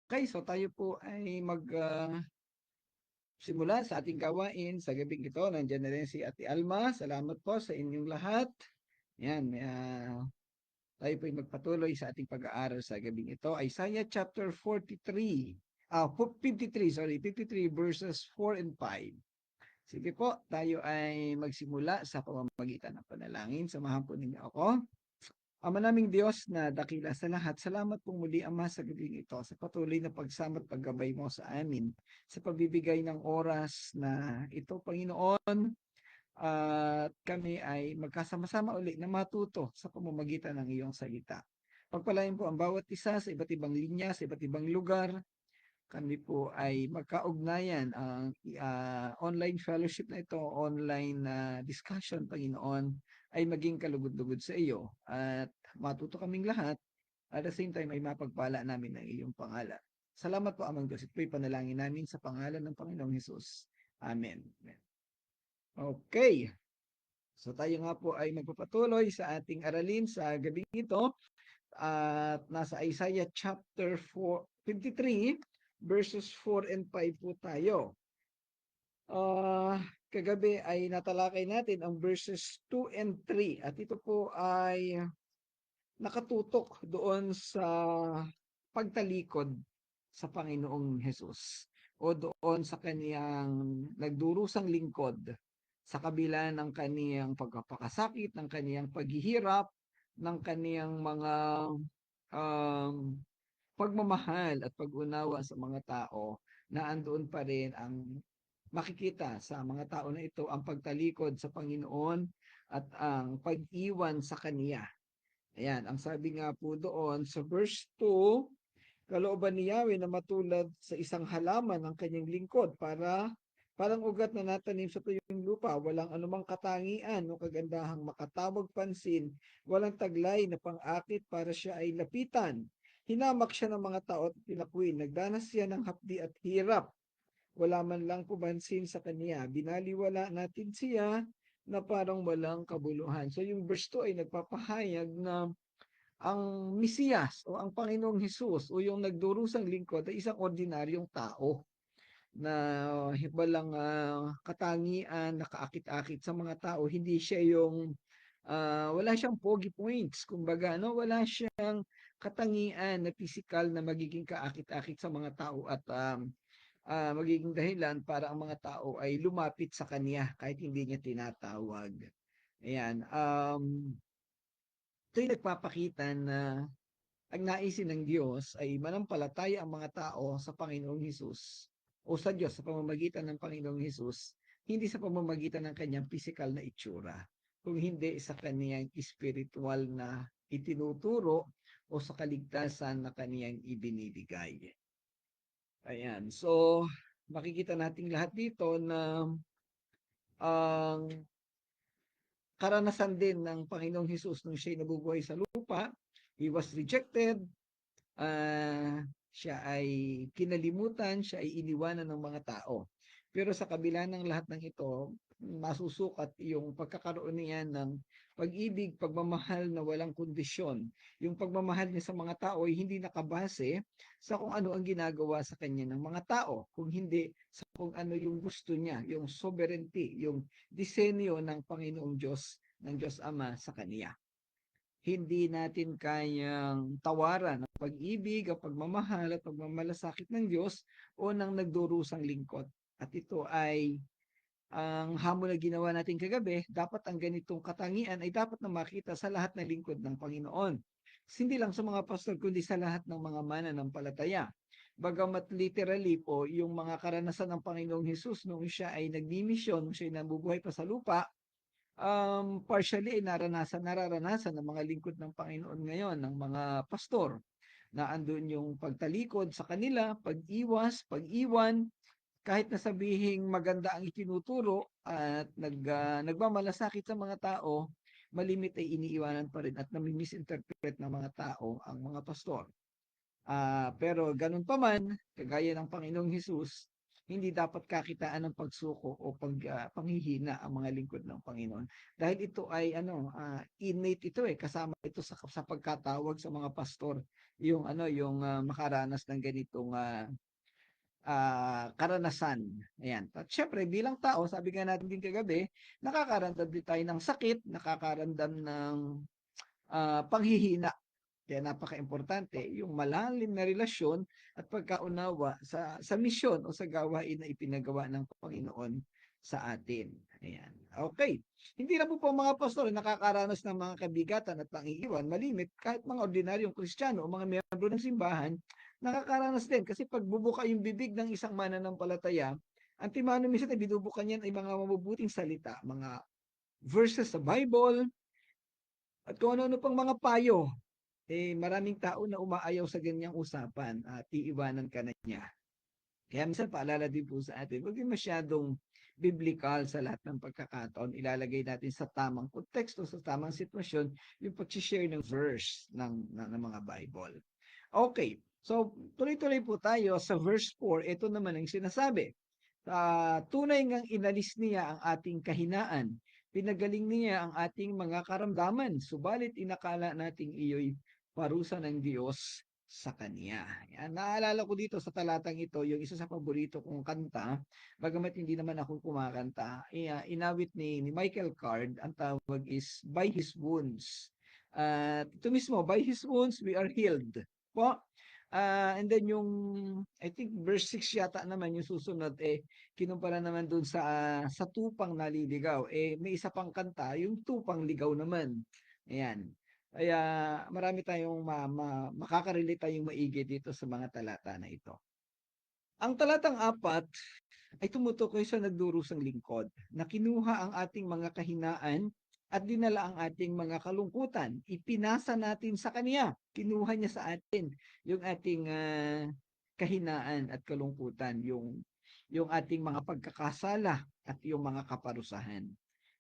Okay, so tayo po ay simula sa ating gawain sa gabing ito. Nandiyan na rin si Ate Alma. Salamat po sa inyong lahat. Yan, tayo po ay magpatuloy sa ating pag-aaral sa gabing ito. Isaiah chapter 43, 53, sorry, 53 verses 4 and 5. Sige po, tayo ay magsimula sa pamamagitan ng panalangin. Samahan po ninyo ako. Ama naming Diyos na dakila sa lahat, salamat pong muli, Ama, sa gabing ito, sa patuloy na pagsama at paggabay mo sa amin, sa pagbibigay ng oras na ito, Panginoon, at kami ay magkasama-sama uli na matuto sa pamamagitan ng iyong salita. Pagpalain po ang bawat isa sa iba't ibang linya, sa iba't ibang lugar, kami po ay magkaugnayan ang online fellowship na ito, online discussion, Panginoon, ay maging kalugod-lugod sa iyo at matuto kaming lahat at the same time ay mapagpala namin ng iyong pangalan. Salamat po, Amang Diyos. Ito'y panalangin namin sa pangalan ng Panginoong Hesus. Amen. Okay. So tayo nga po ay magpapatuloy sa ating aralin sa gabing ito at nasa Isaiah chapter 53 verses 4 and 5 po tayo. Kagabi ay natalakay natin ang verses 2 and 3 at ito po ay nakatutok doon sa pagtalikod sa Panginoong Hesus o doon sa kaniyang nagdurusang lingkod sa kabila ng kaniyang pagkapakasakit, ng kaniyang paghihirap, ng kaniyang mga um, pagmamahal at pag-unawa sa mga tao na andoon pa rin ang makikita sa mga tao na ito ang pagtalikod sa Panginoon at ang pag-iwan sa Kaniya. Ayan, ang sabi nga po doon sa verse 2, kalooban ni Yahweh na matulad sa isang halaman ng kanyang lingkod para parang ugat na natanim sa tuyong lupa, walang anumang katangian o kagandahang makatawag pansin, walang taglay na pang-akit para siya ay lapitan. Hinamak siya ng mga tao at pinakuin, nagdanas siya ng hapdi at hirap. Wala man lang pumansin sa kanya, binaliwala natin siya na parang walang kabuluhan. So yung verse 2 ay nagpapahayag na ang Mesiyas o ang Panginoong Hesus o yung nagdurusang lingkod ay isang ordinaryong tao na walang katangian, nakaakit-akit sa mga tao. Hindi siya yung wala siyang pogi points, kumbaga, no? Wala siyang katangian na physical na magiging kaakit-akit sa mga tao at magiging dahilan para ang mga tao ay lumapit sa kanya kahit hindi niya tinatawag. Ayan. Ito'y nagpapakita na ang naisin ng Diyos ay manampalataya ang mga tao sa Panginoong Hesus o sa Diyos sa pamamagitan ng Panginoong Hesus, hindi sa pamamagitan ng kanyang physical na itsura, kung hindi sa kanyang spiritual na itinuturo o sa kaligtasan na kanyang ibinibigay. Ayan. So, makikita nating lahat dito na ang karanasan din ng Panginoong Hesus nung siya'y nabubuhay sa lupa, he was rejected, siya ay kinalimutan, siya ay iniwanan ng mga tao. Pero sa kabila ng lahat ng ito, masusukat yung pagkakaroon niya ng pag-ibig, pagmamahal na walang kondisyon. Yung pagmamahal niya sa mga tao ay hindi nakabase sa kung ano ang ginagawa sa kanya ng mga tao, kung hindi sa kung ano yung gusto niya, yung sovereignty, yung disenyo ng Panginoong Diyos, ng Diyos Ama sa kaniya. Hindi natin kayang tawaran ang pag-ibig, ang pagmamahal at pagmamalasakit ng Diyos o ng nagdurusang lingkod. At ito ay ang hamon na ginawa natin kagabi, dapat ang ganitong katangian ay dapat na makita sa lahat ng lingkod ng Panginoon. Hindi lang sa mga pastor, kundi sa lahat ng mga mananampalataya. Bagamat literally po, yung mga karanasan ng Panginoong Hesus nung siya ay nagdimisyon, nung siya ay nabubuhay pa sa lupa, partially ay nararanasan ng mga lingkod ng Panginoon ngayon, ng mga pastor, na andun yung pagtalikod sa kanila, pag-iwas, pag-iwan, kahit na sabihing maganda ang itinuturo at nagmamalasakit sa mga tao, malimit ay iniiwanan pa rin at nami-misinterpret ng mga tao ang mga pastor. Pero ganun pa man, kagaya ng Panginoong Hesus, hindi dapat kakitaan ng pagsuko o panghihina ang mga lingkod ng Panginoon. Dahil ito ay innate ito kasama ito sa pagkatawag sa mga pastor, yung makaranas ng ganitong karanasan. Ayan. At syempre, bilang tao, sabi nga natin din kagabi, nakakaramdam din tayo ng sakit, nakakaramdam ng panghihina. Kaya napaka-importante yung malalim na relasyon at pagkaunawa sa misyon o sa gawain na ipinagawa ng Panginoon sa atin. Ayan. Okay. Hindi na po mga pastor nakakaranas ng mga kabigatan at pangiiwan, malimit, kahit mga ordinaryong Kristiyano o mga miyembro ng simbahan, nakakaranas din. Kasi pag bubuka yung bibig ng isang mananampalataya, ang timano minsan ay binubukan yan ay mga mabubuting salita, mga verses sa Bible, at kung ano-ano pang mga payo maraming tao na umaayaw sa ganyang usapan at iiwanan ka na niya. Kaya minsan paalala din po sa atin, huwag din masyadong biblical sa lahat ng pagkakataon. Ilalagay natin sa tamang konteksto, sa tamang sitwasyon, yung pag-share ng verse ng mga Bible. Okay, so tuloy-tuloy po tayo sa verse 4. Ito naman ang sinasabi. Tunay ngang inalis niya ang ating kahinaan. Pinagaling niya ang ating mga karamdaman. Subalit inakala nating iyo'y parusa ng Diyos sa Kanya. Yan. Naalala ko dito sa talatang ito, yung isa sa paborito kong kanta, bagamat hindi naman ako kumakanta, inawit ni Michael Card, ang tawag is By His Wounds. Ito mismo, by His wounds we are healed. Po, and then yung, I think verse 6 yata naman yung susunod, kinumpara naman dun sa tupang naliligaw. May isa pang kanta, yung tupang ligaw naman. Ayan. Kaya marami tayong makaka-relate tayong maigi dito sa mga talata na ito. Ang talatang 4 ay tumutukoy sa nagdurusang lingkod na kinuha ang ating mga kahinaan at dinala ang ating mga kalungkutan. Ipinasa natin sa Kanya. Kinuha niya sa atin yung ating kahinaan at kalungkutan, yung ating mga pagkakasala at yung mga kaparusahan.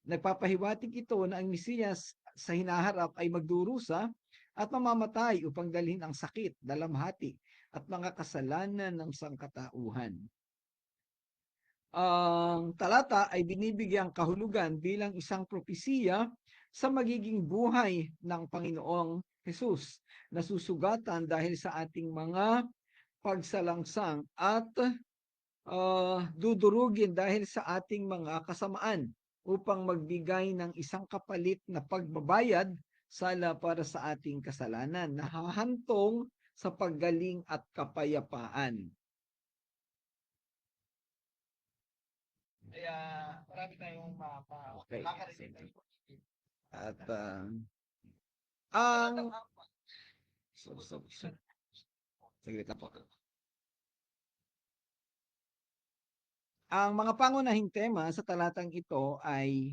Nagpapahiwatig ito na ang Mesiyas sa hinaharap ay magdurusa at mamamatay upang dalhin ang sakit, dalamhati at mga kasalanan ng sangkatauhan. Ang talata ay binibigyang kahulugan bilang isang propesiya sa magiging buhay ng Panginoong Hesus na susugatan dahil sa ating mga pagsalangsang at dudurugin dahil sa ating mga kasamaan upang magbigay ng isang kapalit na pagbabayad sala para sa ating kasalanan na hahantong sa paggaling at kapayapaan. Kaya marami tayong makaka-relate. At ang saglit lang po. Ang mga pangunahing tema sa talatang ito ay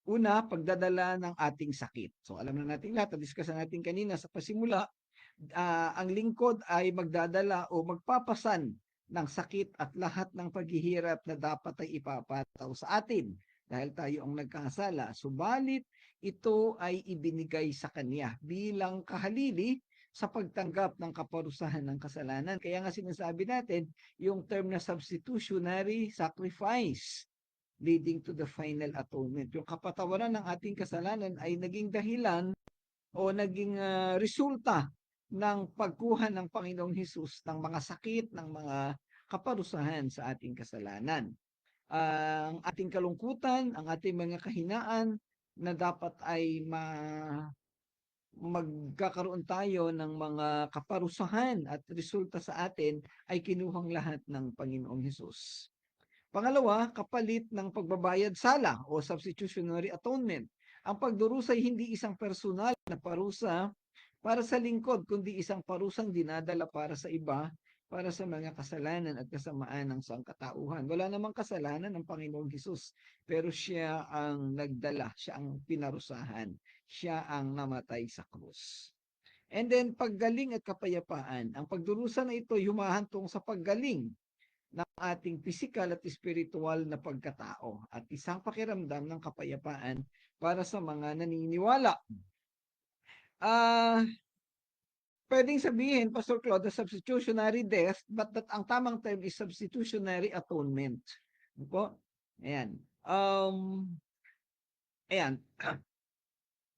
una, pagdadala ng ating sakit. So alam na natin lahat, na-discuss natin kanina sa pasimula, ang lingkod ay magdadala o magpapasan ng sakit at lahat ng paghihirap na dapat ay ipapataw sa atin dahil tayo ang nagkasala. Subalit, ito ay ibinigay sa Kanya bilang kahalili sa pagtanggap ng kaparusahan ng kasalanan. Kaya nga sinasabi natin, yung term na substitutionary sacrifice leading to the final atonement. Yung kapatawaran ng ating kasalanan ay naging dahilan o naging resulta ng pagkuha ng Panginoong Hesus ng mga sakit, ng mga kaparusahan sa ating kasalanan. Ang ating kalungkutan, ang ating mga kahinaan na dapat ay magkakaroon tayo ng mga kaparusahan at resulta sa atin ay kinuhang lahat ng Panginoong Hesus. Pangalawa, kapalit ng pagbabayad sala o substitutionary atonement. Ang pagdurusa ay hindi isang personal na parusa para sa lingkod, kundi isang parusang dinadala para sa iba, para sa mga kasalanan at kasamaan ng sangkatauhan. Wala namang kasalanan ng Panginoong Hesus, pero siya ang nagdala, siya ang pinarusahan, siya ang namatay sa krus. And then, paggaling at kapayapaan. Ang pagdurusa na ito humahantong sa paggaling ng ating pisikal at espiritual na pagkatao at isang pakiramdam ng kapayapaan para sa mga naniniwala. pwedeng sabihin, Pastor Claude, the substitutionary death, but that ang tamang term is substitutionary atonement. Ano po? Ayan. Ayan.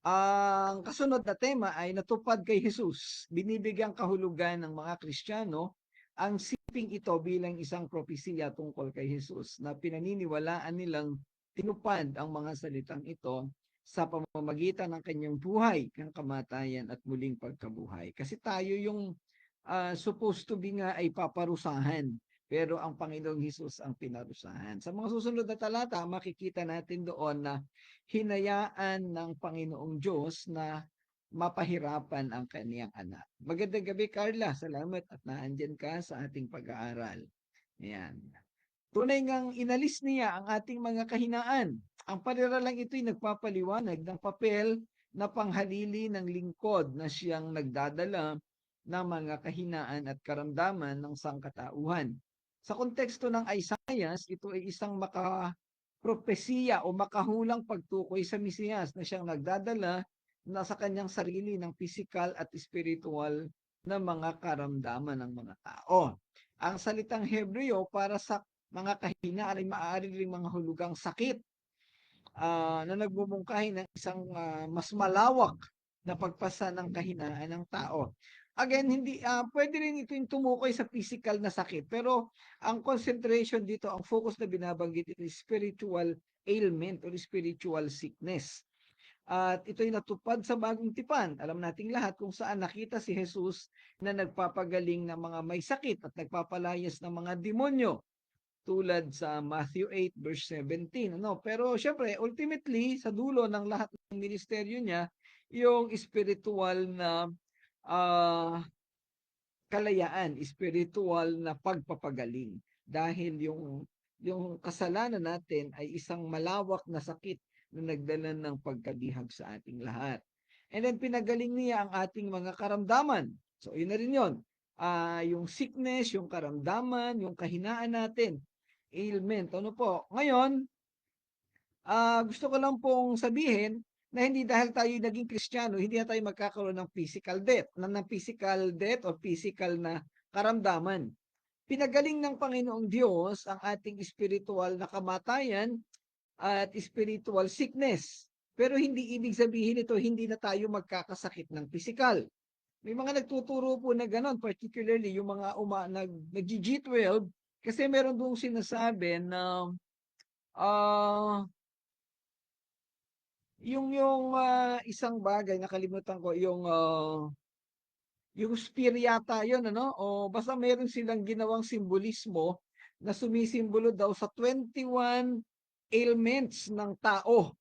Ang kasunod na tema ay natupad kay Jesus. Binibigyang kahulugan ng mga Kristiyano ang siping ito bilang isang propesiya tungkol kay Jesus na pinaniniwalaan nilang tinupad ang mga salitang ito sa pamamagitan ng kanyang buhay, ng kamatayan at muling pagkabuhay. Kasi tayo yung supposed to be nga ay paparusahan. Pero ang Panginoong Hesus ang pinarusahan. Sa mga susunod na talata, makikita natin doon na hinayaan ng Panginoong Diyos na mapahirapan ang kaniyang anak. Magandang gabi, Carla. Salamat at naandyan ka sa ating pag-aaral. Ayan. Tunay ngang inalis niya ang ating mga kahinaan. Ang paniralang ito'y nagpapaliwanag ng papel na panghalili ng lingkod na siyang nagdadala ng mga kahinaan at karamdaman ng sangkatauhan. Sa konteksto ng Isaiah, ito ay isang makapropesiya o makahulang pagtukoy sa Mesiyas na siyang nagdadala na sa kanyang sarili ng physical at spiritual na mga karamdaman ng mga tao. Ang salitang Hebreo para sa mga kahinaan ay maaari ring mga hulugang sakit na nagbubungkahi ng isang mas malawak na pagpasa ng kahinaan ng tao. Again, hindi pwede rin ito yung tumukoy sa physical na sakit, pero ang concentration dito, ang focus na binabanggit ito is spiritual ailment or spiritual sickness. At ito'y natupad sa bagong tipan. Alam nating lahat kung saan nakita si Jesus na nagpapagaling ng mga may sakit at nagpapalayas ng mga demonyo tulad sa Matthew 8 verse 17. Ano? Pero syempre, ultimately, sa dulo ng lahat ng ministeryo niya, yung spiritual na kalayaan, spiritual na pagpapagaling. Dahil yung kasalanan natin ay isang malawak na sakit na nagdala ng pagkabihag sa ating lahat. And then pinagaling niya ang ating mga karamdaman. So yun na rin yun. Yung sickness, yung karamdaman, yung kahinaan natin, ailment. Ano po? Ngayon, gusto ko lang pong sabihin na hindi dahil tayo naging Kristiyano, hindi na tayo magkakaroon ng physical death, ng physical death o physical na karamdaman. Pinagaling ng Panginoong Diyos ang ating spiritual na kamatayan at spiritual sickness. Pero hindi ibig sabihin ito, hindi na tayo magkakasakit ng physical. May mga nagtuturo po na gano'n, particularly yung mga nag-G12, kasi meron doong sinasabi na yung isang bagay nakalimutan ko yung spear yata yun ano o basta meron silang ginawang simbolismo na sumisimbolo daw sa 21 ailments ng tao.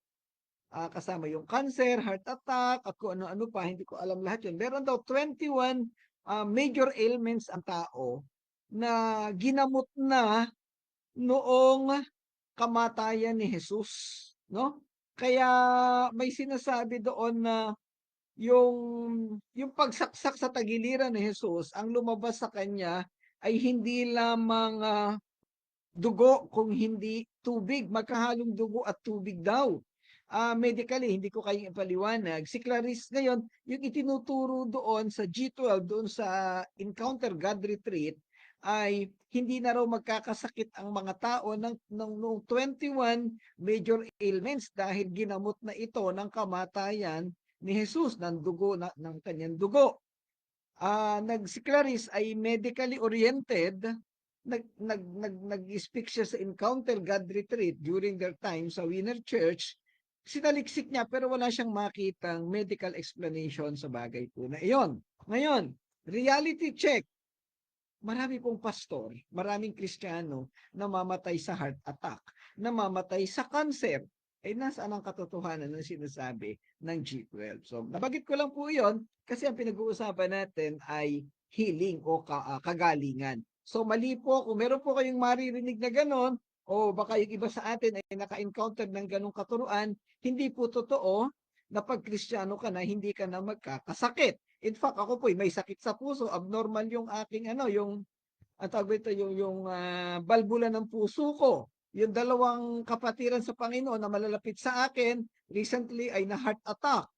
Kasama yung cancer, heart attack, at kung ano-ano pa, hindi ko alam lahat yun. Meron daw 21 major ailments ang tao na ginamot na noong kamatayan ni Jesus, no? Kaya may sinasabi doon na yung yung pagsaksak sa tagiliran ni Jesus, ang lumabas sa kanya ay hindi lamang dugo kung hindi tubig, magkahalong dugo at tubig daw. Medically, hindi ko kayong ipaliwanag. Si Clarice ngayon, yung itinuturo doon sa G12, doon sa Encounter God Retreat, ay hindi na raw magkakasakit ang mga tao noong 21 major ailments dahil ginamot na ito ng kamatayan ni Jesus ng dugo ng kanyang dugo. Si Clarice ay medically oriented, nag-speak siya sa Encounter God Retreat during their time sa Winner Church. Sinaliksik niya pero wala siyang makitang medical explanation sa bagay po na iyon. Ngayon, reality check. Marami pong pastor, maraming Kristiyano na mamatay sa heart attack, namamatay sa cancer. Ay nasaan ang katotohanan ng sinasabi ng G12? So, nabagit ko lang po iyon kasi ang pinag-uusapan natin ay healing o kagalingan. So, mali po kung meron po kayong maririnig na ganon o baka yung iba sa atin ay naka-encounter ng ganong katuruan, hindi po totoo na pag Kristiyano ka na, hindi ka na magkakasakit. In fact, ako po may sakit sa puso, abnormal yung aking yung tawag ito yung balbula ng puso ko. Yung dalawang kapatiran sa Panginoon na malalapit sa akin, recently ay na heart attack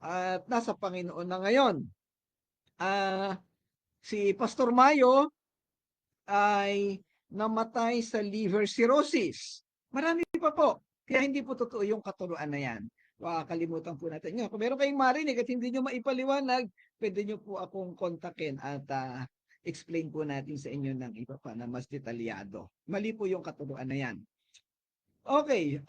at nasa Panginoon na ngayon. Ah, si Pastor Mayo ay namatay sa liver cirrhosis. Marami pa po. Kaya hindi po totoo yung katuruan na yan. Kalimutan po natin yun. Kung meron kayong marinig at hindi nyo maipaliwanag, pwede nyo po akong kontakin at explain po natin sa inyo ng iba pa na mas detalyado. Mali po yung katuruan na yan. Okay,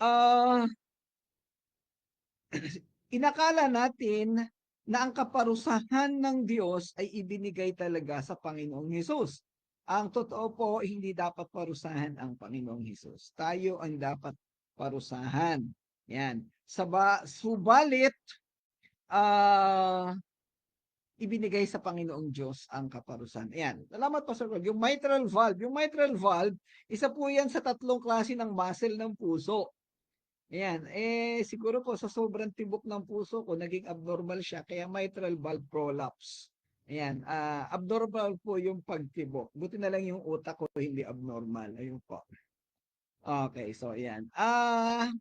inakala natin na ang kaparusahan ng Diyos ay ibinigay talaga sa Panginoong Hesus. Ang totoo po, hindi dapat parusahan ang Panginoong Hesus. Tayo ang dapat parusahan. Yan. Subalit, ibinigay sa Panginoong Diyos ang kaparusahan. Ayan. Salamat po, Sir Rod. Yung mitral valve. Yung mitral valve, isa po yan sa tatlong klase ng muscle ng puso. Ayan, siguro po sa sobrang tibok ng puso ko, naging abnormal siya, kaya mitral valve prolapse. Ayan, abnormal po yung pagtibok. Buti na lang yung utak ko hindi abnormal. Ayun po. Okay, so ayan.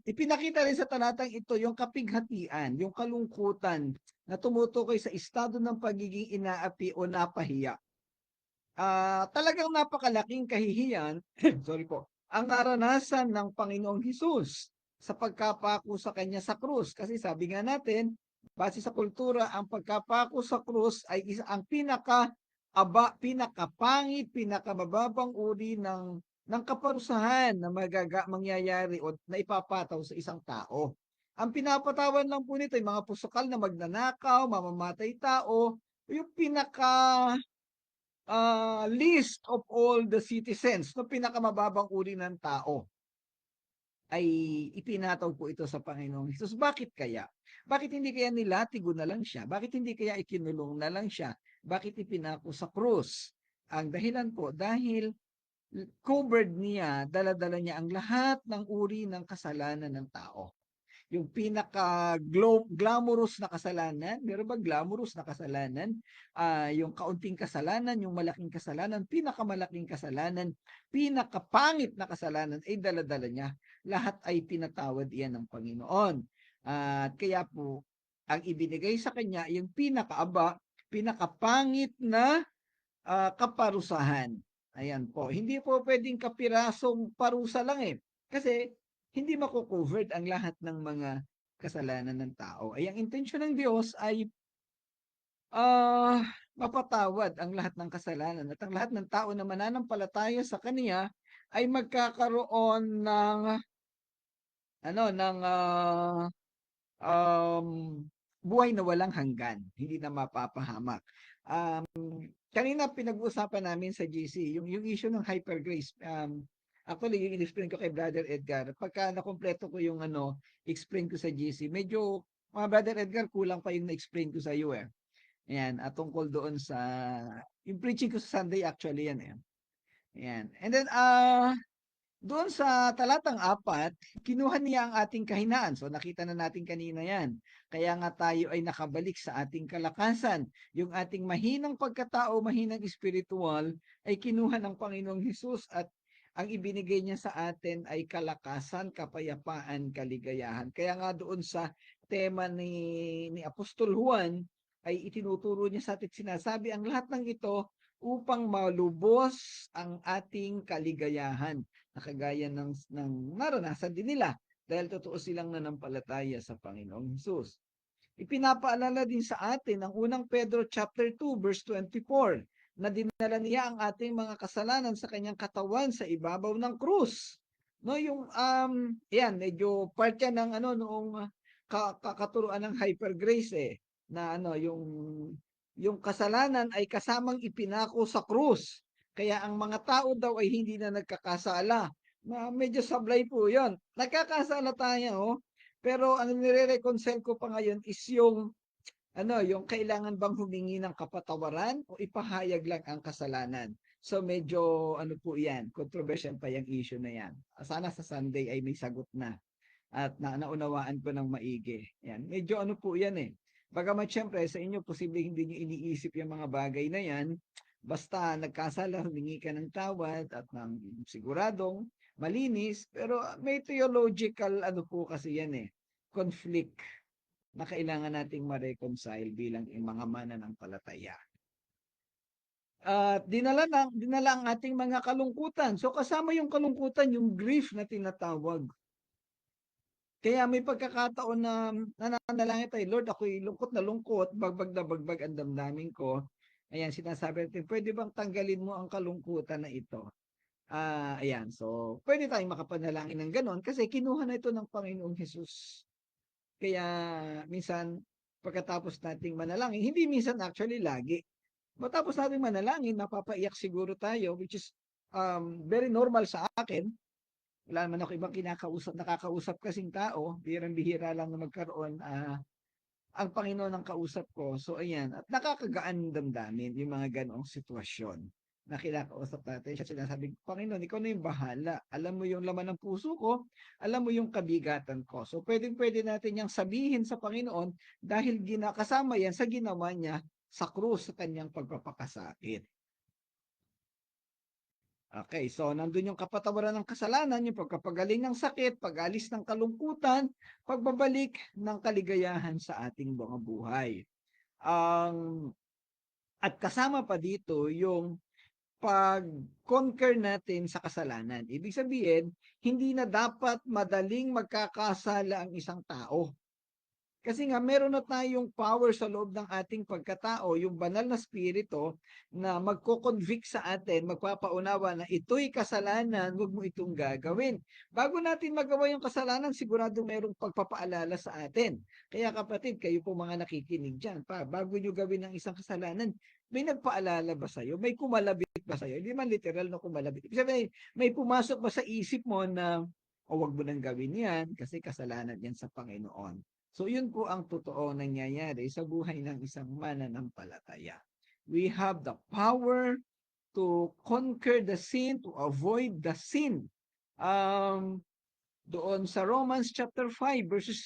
Ipinakita rin sa talatang ito yung kapighatian, yung kalungkutan na tumutukoy sa estado ng pagiging inaapi o napahiya. Talagang napakalaking kahihiyan, sorry po, ang naranasan ng Panginoong Hesus sa pagkapako sa kanya sa krus. Kasi sabi nga natin, base sa kultura, ang pagkapako sa krus ay ang pinakapangit, pinakamababang uri ng kaparusahan na mangyayari o na ipapataw sa isang tao. Ang pinapatawan lang po nito ay mga pusakal na magnanakaw, mamamatay tao, yung list of all the citizens no pinakamababang uri ng tao ay ipinataw po ito sa Panginoong Hesus. Bakit kaya? Bakit hindi kaya nilatigo na lang siya? Bakit hindi kaya ikinulong na lang siya? Bakit ipinako sa krus? Ang dahilan po, dahil covered niya, daladala niya ang lahat ng uri ng kasalanan ng tao. Yung pinaka-glamorous na kasalanan, meron ba glamorous na kasalanan? Yung kaunting kasalanan, yung malaking kasalanan, pinakamalaking kasalanan, pinakapangit na kasalanan, ay daladala niya. Lahat ay pinatawad iyan ng Panginoon. At kaya po, ang ibinigay sa kanya, yung pinakapangit na kaparusahan. Ayan po. Hindi po pwedeng kapirasong parusa lang eh. Kasi hindi mako-covered ang lahat ng mga kasalanan ng tao. Ay ang intensyon ng Diyos ay ah, mapatawad ang lahat ng kasalanan at ang lahat ng tao na mananampalataya sa Kanya ay magkakaroon ng um, buhay na walang hanggan, hindi na mapapahamak. Kanina pinag-uusapan namin sa GC, yung issue ng hypergrace. Actually, yung in-explain ko kay Brother Edgar, pagka nakompleto ko yung explain ko sa GC, medyo, mga Brother Edgar, kulang pa yung na-explain ko sa iyo eh. Ayan, tungkol doon sa, yung preaching ko sa Sunday actually yan eh. Ayan. And then, doon sa talatang 4, kinuha niya ang ating kahinaan. So nakita na natin kanina yan. Kaya nga tayo ay nakabalik sa ating kalakasan. Yung ating mahinang pagkatao, mahinang espiritual, ay kinuha ng Panginoong Hesus at ang ibinigay niya sa atin ay kalakasan, kapayapaan, kaligayahan. Kaya nga doon sa tema ni Apostol Juan, ay itinuturo niya sa atin, sinasabi ang lahat ng ito upang malubos ang ating kaligayahan na kagaya ng naranasan din nila dahil totoo silang nanampalataya sa Panginoong Hesus. Ipinapaalala din sa atin ang unang Pedro chapter 2 verse 24 na dinala niya ang ating mga kasalanan sa kanyang katawan sa ibabaw ng krus. No, yung yan medyo part yan ng noong katuruan ng hyper grace na yung kasalanan ay kasamang ipinako sa krus. Kaya ang mga tao daw ay hindi na nagkakasala. Na medyo sablay po 'yon. Nagkakasala tayo, pero ang nire-reconcile ko pa ngayon is yung kailangan bang humingi ng kapatawaran o ipahayag lang ang kasalanan. So medyo po 'yan, controversial pa yung issue na 'yan. Sana sa Sunday ay may sagot na at naunawaan ko ng maigi. Yan. Medyo po 'yan eh. Bagamat syempre sa inyo posible hindi niyo iniisip yung mga bagay na 'yan. Basta nagkasala, humingi ka ng tawad at ng siguradong malinis, pero may theological po kasi 'yan conflict na kailangan nating ma-reconcile bilang mga mananampalataya. At dinala ang ating mga kalungkutan. So kasama yung kalungkutan, yung grief na tinatawag. Kaya may pagkakataon na nananalangin tayo, Lord, ako'y lungkot na lungkot, bagbag na bagbag ang damdamin ko. Ayan, sinasabi natin, pwede bang tanggalin mo ang kalungkutan na ito? Ayan, so pwede tayong makapanalangin ng ganon kasi kinuha na ito ng Panginoong Hesus. Kaya minsan, pagkatapos nating manalangin, hindi minsan actually lagi. Matapos nating manalangin, mapapaiyak siguro tayo, which is very normal sa akin. Wala naman ako ibang nakakausap kasing tao, bihirang-bihira lang na magkaroon, ang Panginoon ang kausap ko. So ayan, at nakakagaan ng damdamin yung mga ganoong sitwasyon na kinakausap natin siya. Sinasabi, Panginoon, ikaw na yung bahala. Alam mo yung laman ng puso ko, alam mo yung kabigatan ko. So pwedeng-pwede natin yang sabihin sa Panginoon dahil kasama yan sa ginawa niya sa krus sa kanyang pagpapakasakit. Okay, so nandun yung kapatawaran ng kasalanan, yung pagkapagaling ng sakit, pag-alis ng kalungkutan, pagbabalik ng kaligayahan sa ating mga buhay. Ang at kasama pa dito yung pag-conquer natin sa kasalanan. Ibig sabihin, hindi na dapat madaling magkakasala ang isang tao. Kasi nga meron na tayong power sa loob ng ating pagkatao, yung banal na spirito na magko-convict sa atin, magpapaunawa na ito'y kasalanan, huwag mo itong gagawin. Bago natin magawa yung kasalanan, sigurado merong pagpapaalala sa atin. Kaya kapatid, kayo po mga nakikinig dyan, bago nyo gawin ang isang kasalanan, may nagpaalala ba sa'yo? May kumalabit ba sa'yo? Hindi man literal na kumalabit. Ibig sabihin, may pumasok ba sa isip mo na, o wag mo nang gawin yan kasi kasalanan yan sa Panginoon. So yun po ang totoo nangyayari sa buhay ng isang mananampalataya. We have the power to conquer the sin, to avoid the sin. Doon sa Romans chapter 5 verses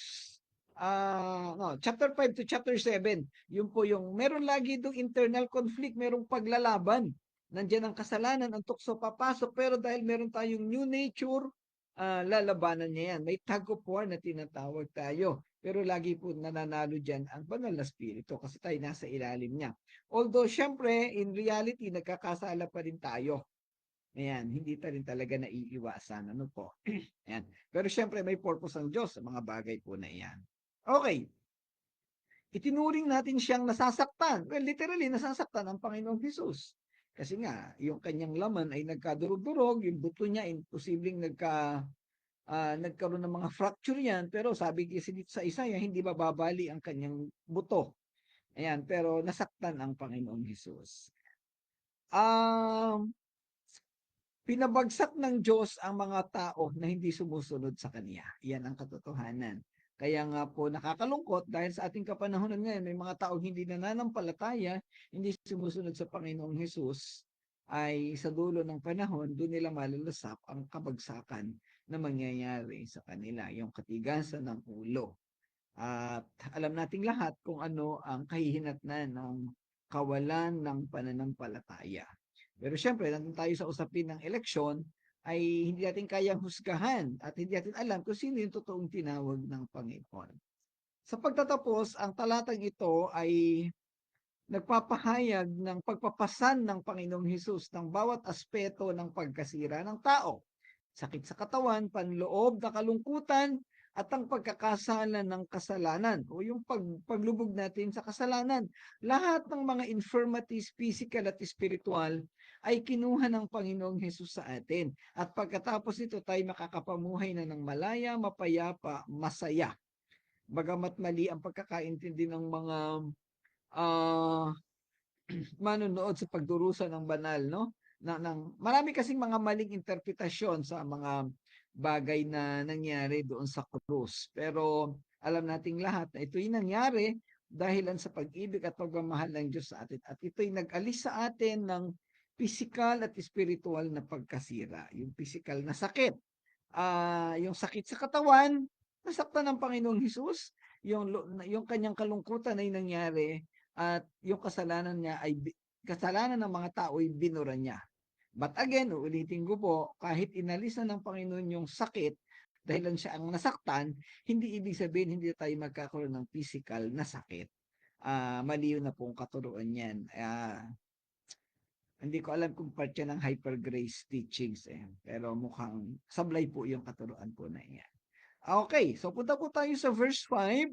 no, chapter 5 to chapter 7, yun po yung meron lagi itong internal conflict, merong paglalaban. Nandiyan ang kasalanan, ang tukso papasok, pero dahil meron tayong new nature, lalabanan niya yan. May tug of war na tinatawag tayo. Pero lagi po nananalo dyan ang banal na spirito kasi tayo nasa ilalim niya. Although, syempre, in reality, nagkakasala pa rin tayo. Ayan, hindi pa rin talaga naiiwasan. Ano po? Ayan. Pero syempre, may purpose ang Diyos sa mga bagay po na iyan. Okay. Itinuring natin siyang nasasaktan. Well, literally, nasasaktan ang Panginoong Hesus. Kasi nga, yung kanyang laman ay nagkadurog-durog, yung buto niya, imposibleng nagkaroon ng mga fracture yan, pero sabi kasi dito sa Isaiah, hindi bababali ang kanyang buto. Ayan, pero nasaktan ang Panginoong Hesus. Pinabagsak ng Diyos ang mga tao na hindi sumusunod sa Kanya. Yan ang katotohanan. Kaya nga po nakakalungkot dahil sa ating kapanahonan ngayon, may mga taong hindi nananampalataya, hindi sumusunod sa Panginoong Hesus, ay sa dulo ng panahon, doon nila malalasap ang kabagsakan na mangyayari sa kanila, yung katigasan ng ulo. At alam nating lahat kung ano ang kahihinatnan ng kawalan ng pananampalataya. Pero syempre, nandun tayo sa usapin ng eleksyon, ay hindi natin kayang husgahan at hindi natin alam kung sino yung totoong tinawag ng Panginoon. Sa pagtatapos, ang talatang ito ay nagpapahayag ng pagpapasan ng Panginoong Hesus ng bawat aspeto ng pagkasira ng tao. Sakit sa katawan, panloob na kalungkutan, at ang pagkakasala ng kasalanan o yung paglubog natin sa kasalanan. Lahat ng mga infirmities, physical at spiritual, ay kinuha ng Panginoong Hesus sa atin. At pagkatapos nito tayo makakapamuhay na ng malaya, mapayapa, masaya. Bagamat mali ang pagkakaintindi ng mga uh, manonood sa pagdurusa ng banal, no? Marami kasing mga maling interpretasyon sa mga bagay na nangyari doon sa krus. Pero alam nating lahat na ito'y nangyari dahilan sa pag-ibig at pagmamahal ng Diyos sa atin. At ito'y nag-alis sa atin ng physical at spiritual na pagkasira. Yung physical na sakit. Yung sakit sa katawan, nasaktan ng Panginoong Hesus. Yung kanyang kalungkutan ay nangyari at yung kasalanan ng mga tao ay binura niya. But again, uulitin ko po, kahit inalis na ng Panginoon yung sakit, dahilan siya ang nasaktan, hindi ibig sabihin hindi tayo magkakaroon ng physical na sakit. Maliw na pong katuruan yan. Hindi ko alam kung part yan ng hyper grace teachings pero mukhang sablay po yung katuruan po na iyan. Okay, so punta po tayo sa verse 5.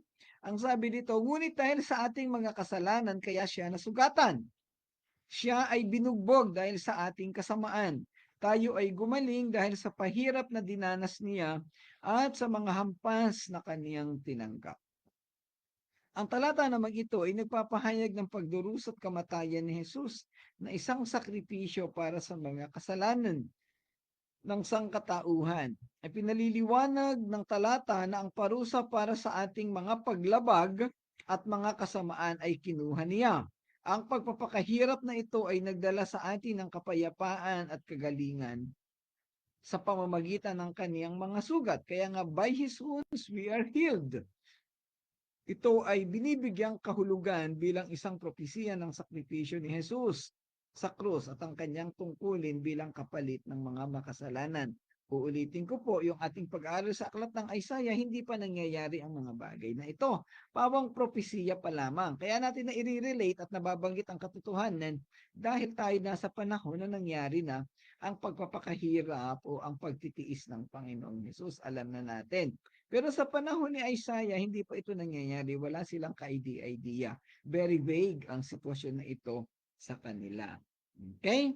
Ang sabi dito, ngunit dahil sa ating mga kasalanan, kaya siya nasugatan. Siya ay binugbog dahil sa ating kasamaan. Tayo ay gumaling dahil sa pahirap na dinanas niya at sa mga hampas na kaniyang tinanggap. Ang talata namang ito ay nagpapahayag ng pagdurusa at kamatayan ni Jesus na isang sakripisyo para sa mga kasalanan ng sangkatauhan. Ay pinaliliwanag ng talata na ang parusa para sa ating mga paglabag at mga kasamaan ay kinuha niya. Ang pagpapakahirap na ito ay nagdala sa atin ng kapayapaan at kagalingan sa pamamagitan ng kaniyang mga sugat. Kaya nga, by His wounds we are healed. Ito ay binibigyang kahulugan bilang isang propesiya ng sakripisyo ni Jesus sa krus at ang kanyang tungkulin bilang kapalit ng mga makasalanan. Uulitin ko po, yung ating pag-aaral sa aklat ng Isaiah, hindi pa nangyayari ang mga bagay na ito. Pawang propesiya pa lamang. Kaya natin na i-relate at nababanggit ang katotohanan dahil tayo nasa panahon na nangyari na ang pagpapakahirap o ang pagtitiis ng Panginoong Hesus. Alam na natin. Pero sa panahon ni Isaiah, hindi pa ito nangyayari. Wala silang ka-idea. Very vague ang sitwasyon na ito sa kanila. Okay?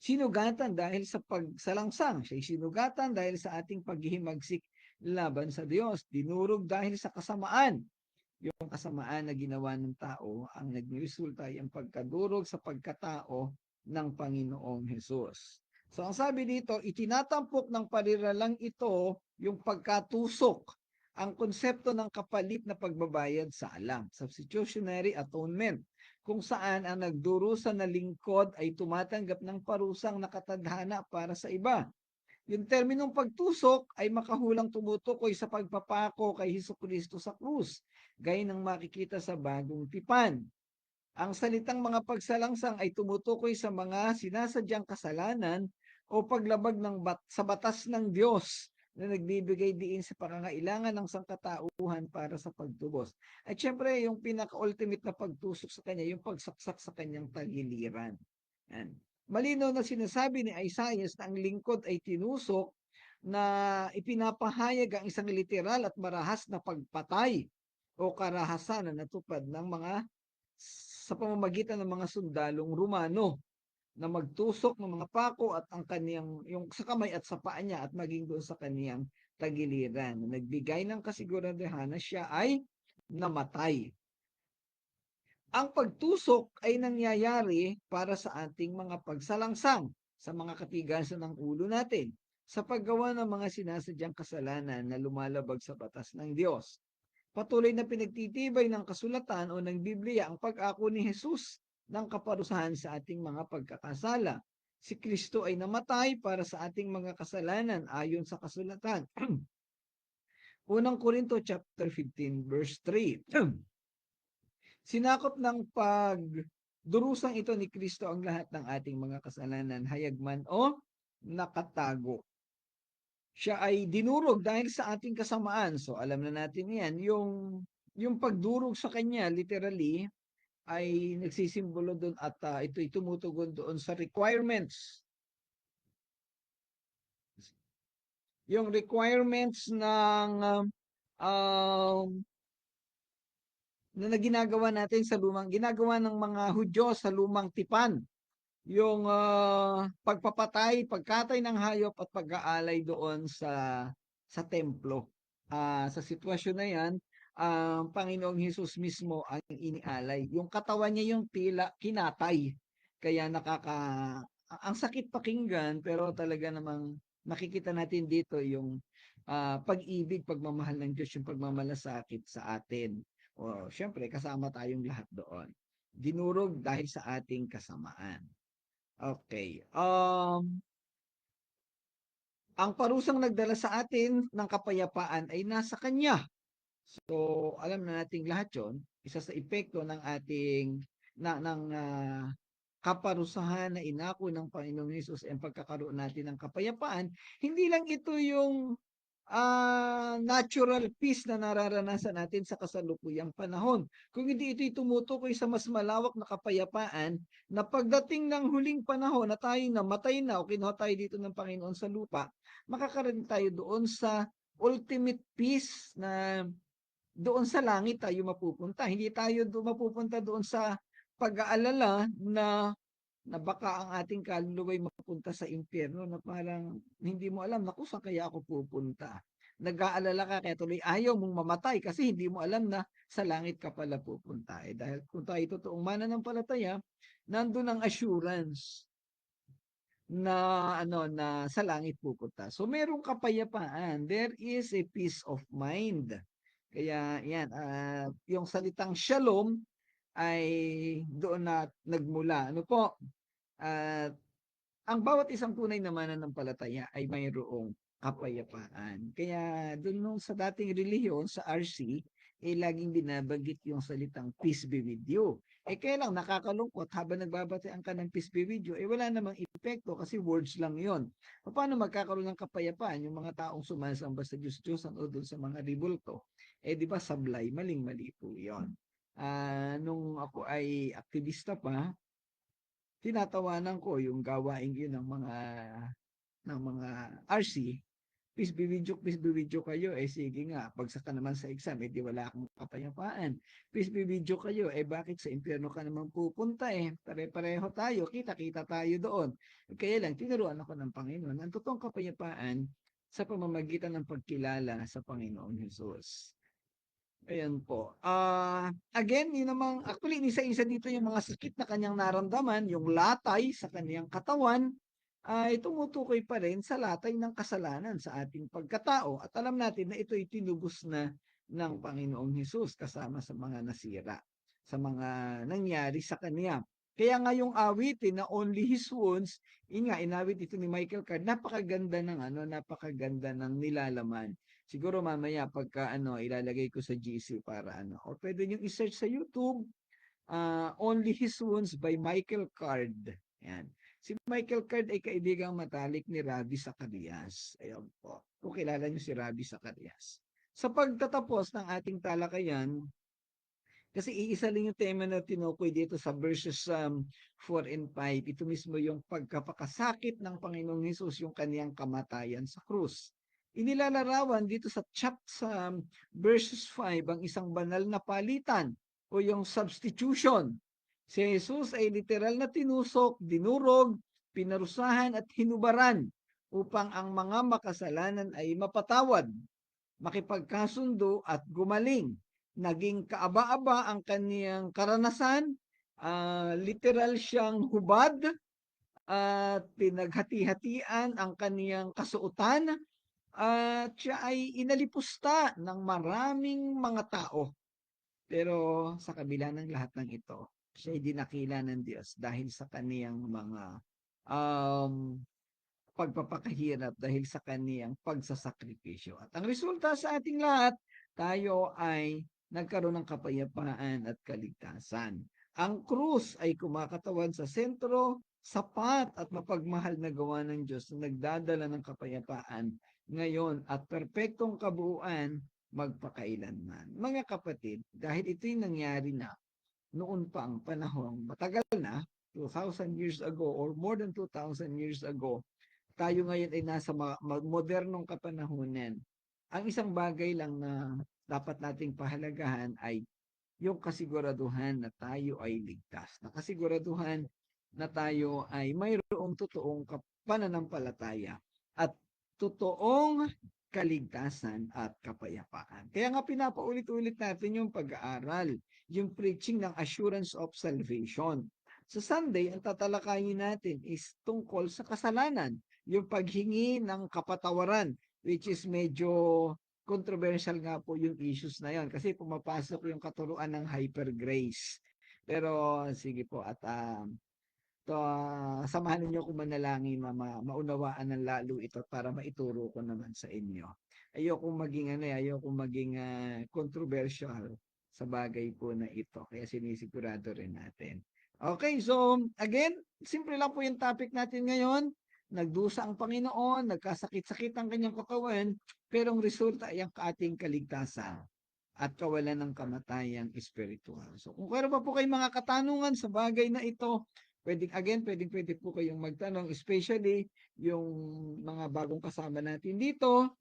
Sinugatan dahil sa pagsalangsang. Siya'y sinugatan dahil sa ating paghihimagsik laban sa Diyos. Dinurog dahil sa kasamaan. Yung kasamaan na ginawa ng tao, ang nagresulta ay ang pagkadurog sa pagkatao ng Panginoong Hesus. So ang sabi dito, itinatampok ng pariralang ito yung pagkatusok, ang konsepto ng kapalit na pagbabayad sa alam, substitutionary atonement, kung saan ang nagdurusa na lingkod ay tumatanggap ng parusang nakatadhana para sa iba. Yung terminong pagtusok ay makahulang tumutukoy sa pagpapako kay Hesukristo sa krus, gaya ng makikita sa bagong tipan. Ang salitang mga pagsalangsang ay tumutukoy sa mga sinasadyang kasalanan o paglabag sa batas ng Diyos na nagbibigay diin sa pangangailangan ng sangkatauhan para sa pagtubos. At syempre, yung pinaka-ultimate na pagtusok sa kanya, yung pagsaksak sa kanyang tagiliran. Yan. Malinaw na sinasabi ni Isaiah na ang lingkod ay tinusok na ipinapahayag ang isang literal at marahas na pagpatay o karahasan na natupad ng mga sa pamamagitan ng mga sundalong Romano na magtusok ng mga pako at ang kaniyang yung sa kamay at sa paa niya at maging doon sa kaniyang tagiliran. Nagbigay ng kasiguraduhan na siya ay namatay. Ang pagtusok ay nangyayari para sa ating mga pagsalangsang sa mga katigasan ng ulo natin sa paggawa ng mga sinasadyang kasalanan na lumalabag sa batas ng Diyos. Patuloy na pinagtitibay ng kasulatan o ng Biblia ang pag-ako ni Jesus ng kaparusahan sa ating mga pagkakasala. Si Kristo ay namatay para sa ating mga kasalanan ayon sa kasulatan. Unang Korinto chapter 15 verse 3. Sinakop ng pagdurusang ito ni Kristo ang lahat ng ating mga kasalanan, hayagman o nakatago. Siya ay dinurog dahil sa ating kasamaan. So alam na natin yan. Yung pagdurog sa kanya, literally, ay nagsisimbolo doon at ito'y tumutugon doon sa requirements. Yung requirements ng na ginagawa natin sa ginagawa ng mga Hudyo sa lumang tipan. Yung pagpapatay, pagkatay ng hayop at pag-aalay doon sa templo. Sa sitwasyon na yan, ang Panginoong Hesus mismo ang inialay. Yung katawan niya yung tila kinatay. Kaya ang sakit pakinggan, pero talaga namang nakikita natin dito yung pag-ibig, pagmamahal ng Diyos, yung pagmamalasakit sa atin. O, syempre, kasama tayong lahat doon. Dinurog dahil sa ating kasamaan. Okay. Ang parusang nagdala sa atin ng kapayapaan ay nasa Kanya. So, alam na nating lahat yon. Isa sa epekto ng ating kaparusahan na inako ng Panginoong Hesus ang pagkakaroon natin ng kapayapaan. Hindi lang ito yung natural peace na nararanasan natin sa kasalukuyang panahon. Kung hindi ito'y tumutukoy sa mas malawak na kapayapaan, na pagdating ng huling panahon na tayo namatay na o kinuha tayo dito ng Panginoon sa lupa, makakarating tayo doon sa ultimate peace na doon sa langit tayo mapupunta. Hindi tayo mapupunta doon sa pag-aalala na baka ang ating kaluluwa ay mapunta sa impyerno na parang hindi mo alam, naku, saan kaya ako pupunta? Nag-aalala ka kaya tuloy ayaw mong mamatay kasi hindi mo alam na sa langit ka pala pupunta. Dahil kung tayo totoong mananampalataya, nandun ang assurance na na sa langit pupunta. So merong kapayapaan. There is a peace of mind. Kaya yan, yung salitang shalom ay doon na nagmula. Ano po? At ang bawat isang tunay na mananampalataya ay mayroong kapayapaan. Kaya doon nung sa dating relihiyon, sa RC, laging binabanggit yung salitang peace be with you. Kaya lang nakakalungkot habang nagbabatean ka ng peace be with you, wala namang epekto kasi words lang yon. Paano magkakaroon ng kapayapaan yung mga taong sumasamba sa Diyos-Diyosan o doon sa mga ribulto? Di ba sablay? Maling-mali po yon. Nung ako ay aktivista pa, tinatawanan ko yung gawain yun ng mga RC. Please be with you kayo. Sige nga, pagsaka naman sa exam, di wala akong kapayapaan. Please be with you kayo. Bakit sa impyerno ka naman pupunta Pare-pareho tayo, kita-kita tayo doon. Kaya lang, tinuruan ako ng Panginoon ang totoong kapayapaan sa pamamagitan ng pagkilala sa Panginoong Jesus. Ayan po. Again, yun namang, actually, isa-isa dito yung mga sakit na kanyang naramdaman, yung latay sa kanyang katawan, ay tumutukoy pa rin sa latay ng kasalanan sa ating pagkatao. At alam natin na ito'y tinubos na ng Panginoong Hesus kasama sa mga nasira, sa mga nangyari sa kanya. Kaya nga yung awitin na Only His Wounds, inawit ito ni Michael Card, napakaganda ng nilalaman. Siguro mamaya pagka ilalagay ko sa GC para o pwede niyo i-search sa YouTube, Only His Wounds by Michael Card. Yan. Si Michael Card ay kaibigang matalik ni Ravi Zacarias. Ayun po. Kung kilala niyo si Ravi Zacarias. Sa pagtatapos ng ating talakayan, kasi iisa lang yung tema na tinukoy dito sa verses 4 and 5. Ito mismo yung pagkapakasakit ng Panginoong Hesus, yung kaniyang kamatayan sa krus. Inilalarawan dito sa verses 5 ang isang banal na palitan o yung substitution. Si Jesus ay literal na tinusok, dinurog, pinarusahan at hinubaran upang ang mga makasalanan ay mapatawad, makipagkasundo at gumaling. Naging kaaba-aba ang kaniyang karanasan, literal siyang hubad at pinaghati-hatian ang kaniyang kasuotan at siya ay inalipusta ng maraming mga tao. Pero sa kabila ng lahat ng ito, siya ay dinakila ng Diyos dahil sa kaniyang mga um, pagpapakahirap, dahil sa kaniyang pagsasakripisyo. At ang resulta sa ating lahat, tayo ay nagkaroon ng kapayapaan at kaligtasan. Ang krus ay kumakatawan sa sentro, sapat at mapagmahal na gawa ng Diyos na nagdadala ng kapayapaan ngayon at perpektong kabuuan magpakailanman. Mga kapatid, dahil ito'y nangyari na noon pa ang panahon, matagal na, 2,000 years ago or more than 2,000 years ago, tayo ngayon ay nasa modernong kapanahunan. Ang isang bagay lang na dapat nating pahalagahan ay yung kasiguraduhan na tayo ay ligtas. Na kasiguraduhan na tayo ay mayroong totoong pananampalataya at totoong kaligtasan at kapayapaan. Kaya nga pinapaulit-ulit natin yung pag-aaral, yung preaching ng assurance of salvation. Sa Sunday, ang tatalakayin natin is tungkol sa kasalanan, yung paghingi ng kapatawaran, which is medyo controversial nga po yung issues na yon kasi pumapasok yung katuruan ng hyper grace. Pero sige po at samahan niyo kung manalangin na maunawaan ng lalo ito para maituro ko naman sa inyo. Ayokong maging ayokong maging controversial sa bagay po na ito. Kaya sinisigurado rin natin. Okay, so again, simple lang po yung topic natin ngayon nagdusa ang Panginoon, nagkasakit-sakit ang kanyang katawan, pero ang resulta ay ang ating kaligtasan at kawalan ng kamatayang espiritual. So kung meron pa po kayong mga katanungan sa bagay na ito, pwede po kayong magtanong, especially yung mga bagong kasama natin dito,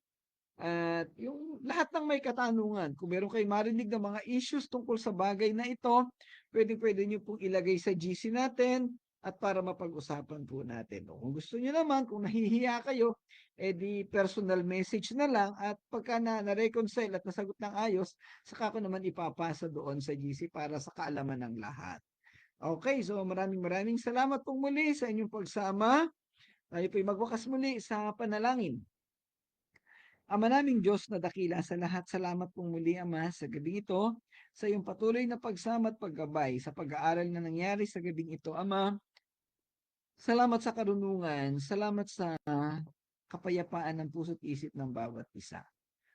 at yung lahat ng may katanungan. Kung meron kayong marinig na mga issues tungkol sa bagay na ito, pwede nyo pong ilagay sa GC natin at para mapag-usapan po natin. O kung gusto nyo naman, kung nahihiya kayo, edi personal message na lang at pagka na-reconcile at nasagot ng ayos, saka ko naman ipapasa doon sa GC para sa kaalaman ng lahat. Okay, so maraming salamat pong muli sa inyong pagsama. Tayo po'y magwakas muli sa panalangin. Ama naming Diyos na dakila sa lahat, salamat pong muli, Ama, sa gabing ito, sa iyong patuloy na pagsama at paggabay sa pag-aaral na nangyari sa gabing ito, Ama. Salamat sa karunungan, salamat sa kapayapaan ng puso't isip ng bawat isa.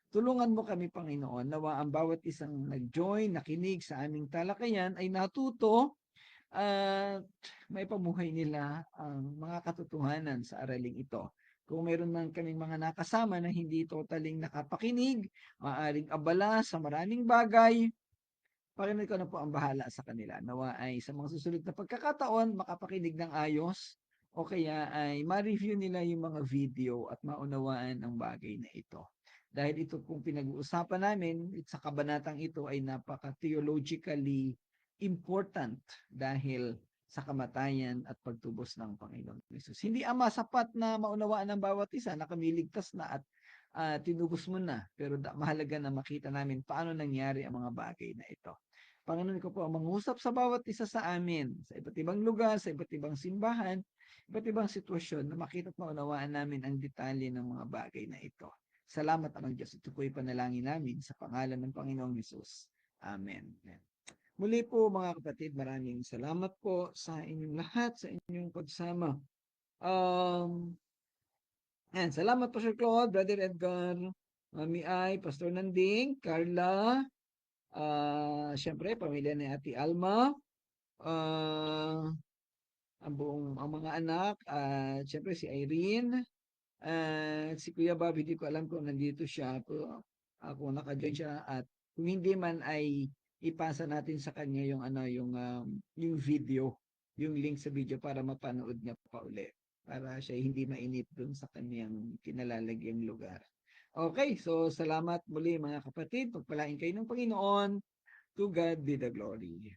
Tulungan mo kami, Panginoon, nawa ang bawat isang nag-join, nakinig sa aming talakayan ay natuto at may pamuhay nila ang mga katotohanan sa araling ito. Kung meron man kaming mga nakasama na hindi totaling nakapakinig, maaaring abala sa maraming bagay, Panginoon, ikaw na po ang bahala sa kanila. Nawa ay sa mga susunod na pagkakataon, makapakinig ng ayos, o kaya ay ma-review nila yung mga video at maunawaan ang bagay na ito. Dahil ito pong pinag-uusapan namin sa kabanatang ito ay napaka-theologically important dahil sa kamatayan at pagtubos ng Panginoon Jesus. Hindi ama sapat na maunawaan ng bawat isa na kami ligtas na at tinubos mo na. Pero mahalaga na makita namin paano nangyari ang mga bagay na ito. Panginoon ko po ang mangusap sa bawat isa sa amin, sa iba't ibang lugar, sa iba't ibang simbahan, iba't ibang sitwasyon na makita at maunawaan namin ang detalye ng mga bagay na ito. Salamat, Amang Diyos. Ito po panalangin namin sa pangalan ng Panginoong Hesus. Amen. Muli po mga kapatid, maraming salamat po sa inyong lahat, sa inyong pagsama. Salamat po Sir Claude, Brother Edgar, Mami Ay, Pastor Nanding, Carla, syempre pamilya ni Ate Alma, ang mga anak, syempre si Irene, si Kuya Bob, hindi ko alam kung nandito siya, pero ako naka-join siya at kung hindi man ay ipasa natin sa kanya yung yung video, yung link sa video para mapanood niya pa uli para siya hindi mainip dun sa kanyang kinalalagyang lugar. Okay, so salamat muli mga kapatid. Pagpalain kayo ng Panginoon. To God be the glory.